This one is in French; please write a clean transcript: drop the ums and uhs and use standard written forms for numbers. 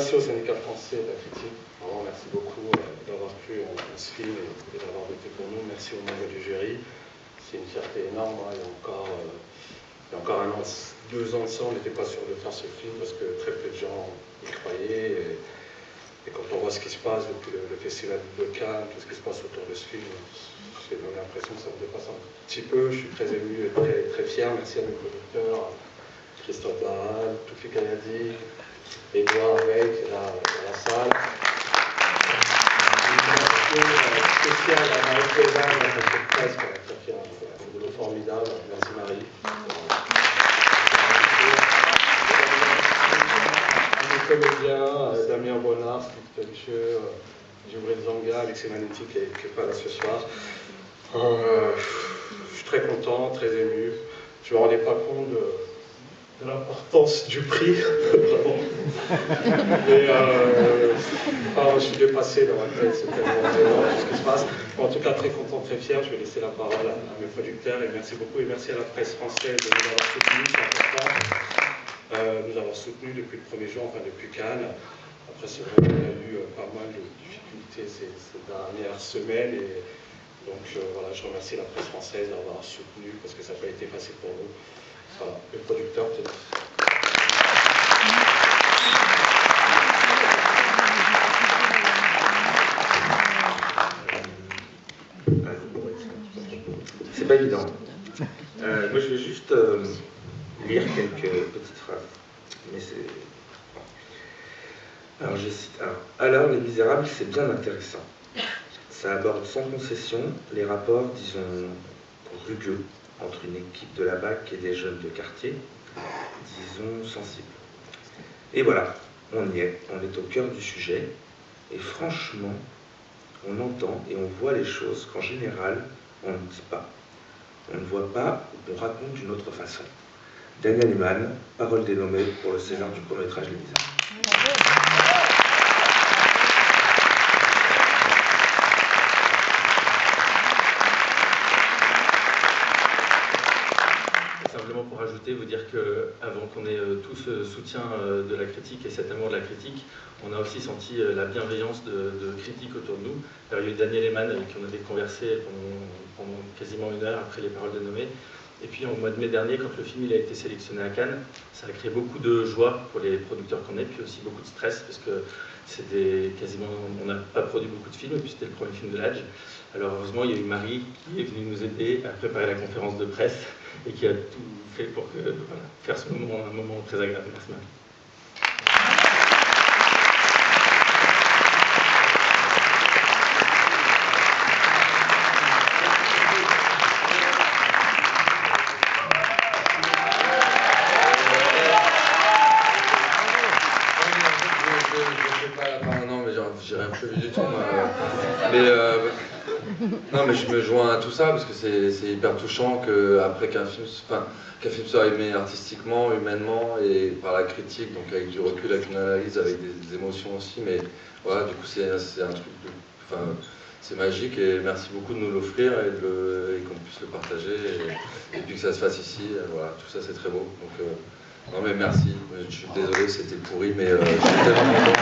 Merci au syndicat français de la critique. Vraiment, merci beaucoup d'avoir pu ce film et d'avoir voté pour nous. Merci aux membres du jury. C'est une fierté énorme. Il y a encore 2 ans de ça, on n'était pas sûr de faire ce film parce que très peu de gens y croyaient. Et quand on voit ce qui se passe depuis le festival de Cannes, tout ce qui se passe autour de ce film, j'ai l'impression que ça me dépasse un petit peu. Je suis très ému et très, très fier. Merci à mes producteurs, Christophe Barral, Toufik Ayadi, Edouard Veil, qui est là dans la salle. Une mention spéciale à Marie Prézin, la presse, qui a fait un boulot formidable. Merci Marie. À mes comédiens, Damien Bonnard, Steve Pelcheux, Gibril Zanga, Alexis Manetti qui n'est pas là ce soir. Je suis très content, très ému. Je ne me rendais pas compte de l'importance du prix, vraiment. Et je suis dépassé dans ma tête, c'est tellement énorme ce qui se passe. En tout cas, très content, très fier. Je vais laisser la parole à mes producteurs et merci beaucoup. Et merci à la presse française de nous avoir soutenus, c'est important. Nous avons soutenu depuis le premier jour, enfin depuis Cannes. Après, c'est vrai qu'on a eu pas mal de difficultés ces dernières semaines. Et donc voilà, je remercie la presse française d'avoir soutenu parce que ça n'a pas été facile pour nous. Voilà, le producteur peut-être. C'est pas évident. Moi, je vais juste lire quelques petites phrases. Mais c'est... Alors, je cite. Alors, Les Misérables, c'est bien intéressant. Ça aborde sans concession les rapports, disons, rugueux entre une équipe de la BAC et des jeunes de quartier, disons, sensibles. Et voilà, on y est. On est au cœur du sujet. Et franchement, on entend et on voit les choses qu'en général, on ne dit pas. On ne voit pas ou on raconte d'une autre façon. Daniel Eman, parole dénommée pour le César du court-métrage Les Misérables. Simplement pour ajouter, vous dire qu'avant qu'on ait tout ce soutien de la critique et cet amour de la critique, on a aussi senti la bienveillance de critiques autour de nous. Alors, il y a eu Daniel Eman avec qui on avait conversé pendant quasiment 1 heure après les paroles dénommées. Et puis au mois de mai dernier, quand le film a été sélectionné à Cannes, ça a créé beaucoup de joie pour les producteurs qu'on est, puis aussi beaucoup de stress, parce que on n'a pas produit beaucoup de films, et puis c'était le premier film de l'Age. Alors heureusement, il y a eu Marie qui est venue nous aider à préparer la conférence de presse, et qui a tout fait pour faire ce moment un moment très agréable. Merci Marie. J'ai rien prévu du tout, non, mais je me joins à tout ça parce que c'est hyper touchant qu'un film soit aimé artistiquement, humainement et par la critique, donc avec du recul, avec une analyse, avec des émotions aussi. Mais voilà, du coup, c'est un truc, c'est magique et merci beaucoup de nous l'offrir et qu'on puisse le partager et puis que ça se fasse ici. Voilà, tout ça c'est très beau. Donc, non mais merci. Je suis désolé, c'était pourri, mais je suis tellement content.